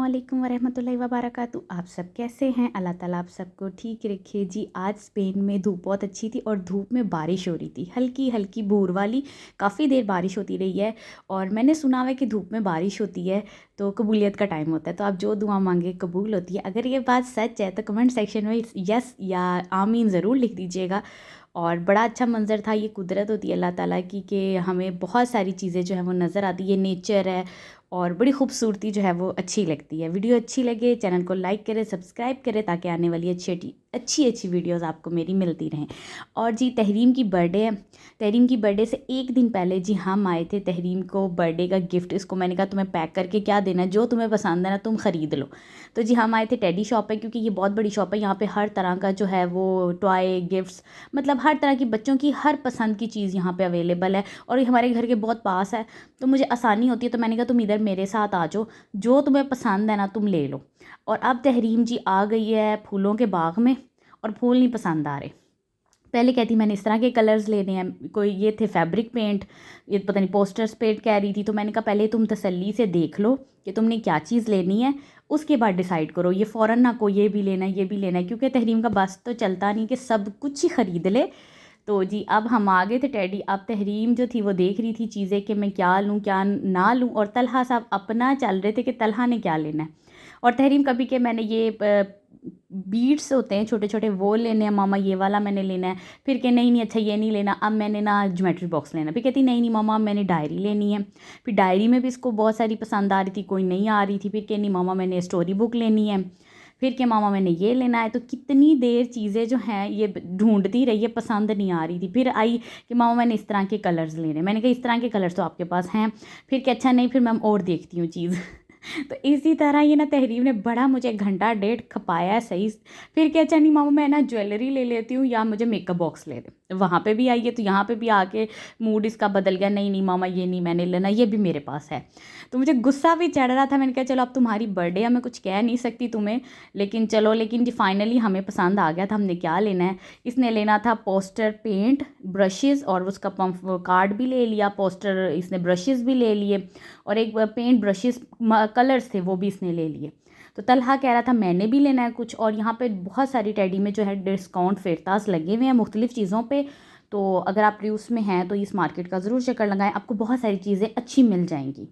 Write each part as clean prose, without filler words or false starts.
अस्सलामुअलैकुम वरहमतुल्लाहि वबरकातुहू। आप सब कैसे हैं? अल्लाह ताला आप सबको ठीक रखे जी। आज स्पेन में धूप बहुत अच्छी थी और धूप में बारिश हो रही थी, हल्की हल्की बूर वाली। काफ़ी देर बारिश होती रही है और मैंने सुना हुआ है कि धूप में बारिश होती है तो कबूलियत का टाइम होता है, तो आप जो दुआ मांगे कबूल होती है। अगर ये बात सच है तो कमेंट सेक्शन में यस या आमीन ज़रूर लिख दीजिएगा। और बड़ा अच्छा मंज़र था। ये कुदरत होती है अल्लाह ताला की कि हमें बहुत सारी चीज़ें जो है वो नज़र आती है, नेचर है और बड़ी खूबसूरती जो है वो अच्छी लगती है। वीडियो अच्छी लगे चैनल को लाइक करें, सब्सक्राइब करें ताकि आने वाली अच्छी वीडियोस आपको मेरी मिलती रहें। और जी तहरीम की बर्थडे है। तहरीम की बर्थडे से एक दिन पहले जी हम आए थे तहरीम को बर्थडे का गिफ्ट। इसको मैंने कहा तुम्हें पैक करके क्या देना है, जो तुम्हें पसंद है ना तुम ख़रीद लो। तो जी हम आए थे टेडी शॉप पे, क्योंकि ये बहुत बड़ी शॉप है। यहाँ पे हर तरह का जो है वो टॉय गिफ्ट्स, मतलब हर तरह की बच्चों की हर पसंद की चीज़ यहाँ पे अवेलेबल है। और ये हमारे घर के बहुत पास है तो मुझे आसानी होती है। तो मैंने कहा तुम इधर मेरे साथ आ जाओ, जो तुम्हें पसंद है ना तुम ले लो। और अब तहरीम जी आ गई है फूलों के बाग में और फूल नहीं पसंद आ रहे। पहले कहती मैंने इस तरह के कलर्स लेने हैं, कोई ये थे फैब्रिक पेंट, ये पता नहीं पोस्टर्स पेंट कह रही थी। तो मैंने कहा पहले तुम तसल्ली से देख लो कि तुमने क्या चीज़ लेनी है, उसके बाद डिसाइड करो। ये फ़ौरन ना को ये भी लेना है ये भी लेना है, क्योंकि तहरीम का बस तो चलता नहीं कि सब कुछ ही ख़रीद ले। तो जी अब हम आ गए थे टेडी। अब तहरीम जो थी वो देख रही थी चीज़ें कि मैं क्या लूँ क्या ना लूँ, और तलहा साहब अपना चल रहे थे कि तलहा ने क्या लेना है। और तहरीम कभी के मैंने ये बीड्स होते हैं छोटे छोटे वो लेने हैं मामा, ये वाला मैंने लेना है। फिर के नहीं नहीं अच्छा ये नहीं लेना, अब मैंने ना ज्योमेट्री बॉक्स लेना। फिर कहती नहीं नहीं मामा अब मैंने डायरी लेनी है। फिर डायरी में भी इसको बहुत सारी पसंद आ रही थी, कोई नहीं आ रही थी। फिर के नहीं मामा मैंने स्टोरी बुक लेनी है। फिर के मामा मैंने ये लेना है। तो कितनी देर चीज़ें जो हैं ये ढूंढती रही है, पसंद नहीं आ रही थी। फिर आई कि मामा मैंने इस तरह के कलर्स लेने। मैंने कहा इस तरह के कलर्स तो आपके पास हैं। फिर कि अच्छा नहीं फिर मैं और देखती हूँ चीज़। तो इसी तरह ये ना तहरीम ने बड़ा मुझे घंटा डेढ़ खपाया सही। फिर क्या, अच्छा नहीं मामा मैं ना ज्वेलरी ले लेती हूँ या मुझे मेकअप बॉक्स ले दे। वहाँ पे भी आई है तो यहाँ पे भी आके मूड इसका बदल गया। नहीं नहीं मामा ये नहीं मैंने लेना, ये भी मेरे पास है। तो मुझे गुस्सा भी चढ़ रहा था। मैंने कहा चलो अब तुम्हारी बर्थडे है, मैं कुछ कह नहीं सकती तुम्हें, लेकिन चलो। लेकिन जी फाइनली हमें पसंद आ गया था हमने क्या लेना है। इसने लेना था पोस्टर पेंट ब्रशेज़, और उसका पंप कार्ड भी ले लिया, पोस्टर इसने ब्रशेज़ भी ले लिए, और एक पेंट ब्रशेज़ कलर्स थे वो भी इसने ले लिए। तो तलहा कह रहा था मैंने भी लेना है कुछ। और यहाँ पे बहुत सारी टेडी में जो है डिस्काउंट फेरतास लगे हुए हैं मुख्तलिफ़ चीज़ों पे। तो अगर आप र्यूस में हैं तो इस मार्केट का ज़रूर चक्कर लगाएं, आपको बहुत सारी चीज़ें अच्छी मिल जाएंगी,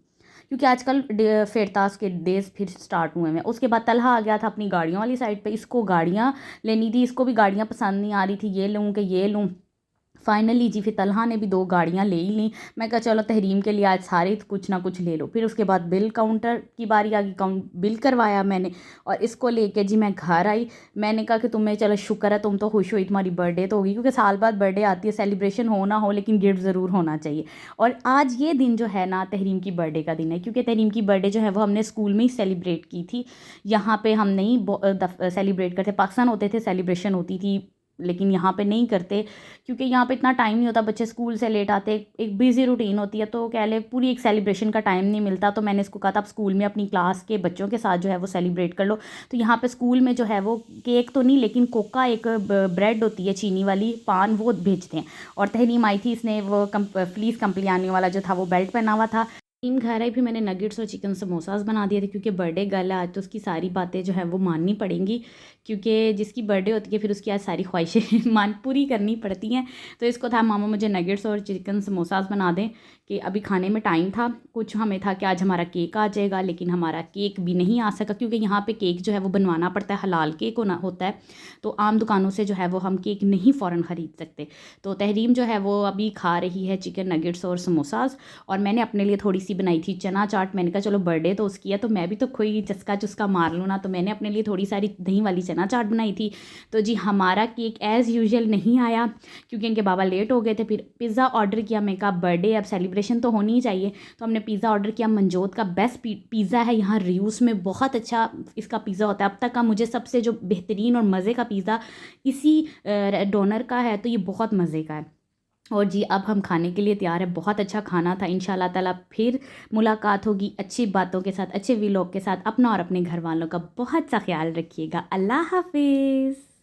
क्योंकि आजकल फेरतास के डेज फिर स्टार्ट हुए हैं। उसके बाद तलहा आ गया था अपनी गाड़ियों वाली साइड पे। इसको गाड़ियाँ लेनी थी, इसको भी गाड़ियाँ पसंद नहीं आ रही थी, ये लूँ कि ये लूँ। फाइनली जी फिर तलहा ने भी 2 गाड़ियाँ ले ही लीं। मैं कहा चलो तहरीम के लिए आज सारे कुछ ना कुछ ले लो। फिर उसके बाद बिल काउंटर की बारी आ गई, बिल करवाया मैंने और इसको लेके जी मैं घर आई। मैंने कहा कि तुम्हें चलो शुक्र है तुम तो खुश हुई, तुम्हारी बर्थडे तो होगी, क्योंकि साल बाद बर्थडे आती है, सेलिब्रेशन हो ना हो लेकिन गिफ्ट ज़रूर होना चाहिए। और आज ये दिन जो है ना तहरीम की बर्थडे का दिन है, क्योंकि तहरीम की बर्थडे जो है वो हमने स्कूल में ही सेलिब्रेट की थी। यहाँ पे हम नहीं सेलिब्रेट करते, पाकिस्तान होते थे सेलिब्रेशन होती थी, लेकिन यहाँ पे नहीं करते, क्योंकि यहाँ पे इतना टाइम नहीं होता, बच्चे स्कूल से लेट आते, एक बिज़ी रूटीन होती है, तो कह ले पूरी एक सेलिब्रेशन का टाइम नहीं मिलता। तो मैंने इसको कहा था आप स्कूल में अपनी क्लास के बच्चों के साथ जो है वो सेलिब्रेट कर लो। तो यहाँ पे स्कूल में जो है वो केक तो नहीं लेकिन कोका एक ब्रेड होती है चीनी वाली पान, वो भेजते हैं। और तहरीम आई थी, इसने वो फ्लीस कंप्लियानी वाला जो था वो बेल्ट पहना हुआ था। टीम घर आई, फिर मैंने नगेट्स और चिकन समोसास बना दिए थे, क्योंकि बर्थडे गर्ल है आज तो उसकी सारी बातें जो है वो माननी पड़ेंगी, क्योंकि जिसकी बर्थडे होती है फिर उसकी आज सारी ख्वाहिशें पूरी करनी पड़ती हैं। तो इसको था मामा मुझे नगेट्स और चिकन समोसास बना दें, कि अभी खाने में टाइम था। कुछ हमें था कि आज हमारा केक आ जाएगा, लेकिन हमारा केक भी नहीं आ सका, क्योंकि यहाँ पे केक जो है वो बनवाना पड़ता है, हलाल केक होता है। तो आम दुकानों से जो है वो हम केक नहीं फ़ौरन ख़रीद सकते। तो तहरीम जो है वो अभी खा रही है चिकन नगेट्स और समोसास, और मैंने अपने लिए थोड़ी सी बनाई थी चना चाट। मैंने कहा चलो बर्थडे तो उसकी है तो मैं भी तो कोई चस्का चुस्का मार लूँ ना, तो मैंने अपने लिए थोड़ी सारी दही वाली चना चाट बनाई थी। तो जी हमारा केक एज़ यूजुअल नहीं आया, क्योंकि इनके बाबा लेट हो गए थे। फिर पिज़्ज़ा ऑर्डर किया, मैं कहा बर्थडे अब सेलिब्रेशन तो होनी ही चाहिए। तो हमने पिज़्ज़ा ऑर्डर किया, मंजोत का बेस्ट पिज़्ज़ा है यहाँ रियूस में, बहुत अच्छा इसका पिज़्ज़ा होता है। अब तक का मुझे सबसे जो बेहतरीन और मज़े का पिज़्ज़ा इसी डोनर का है, तो ये बहुत मज़े का है। और जी अब हम खाने के लिए तैयार है, बहुत अच्छा खाना था। इंशाल्लाह ताला फिर मुलाकात होगी अच्छी बातों के साथ, अच्छे व्लॉग के साथ। अपना और अपने घर वालों का बहुत सा ख्याल रखिएगा। अल्लाह हाफिज़।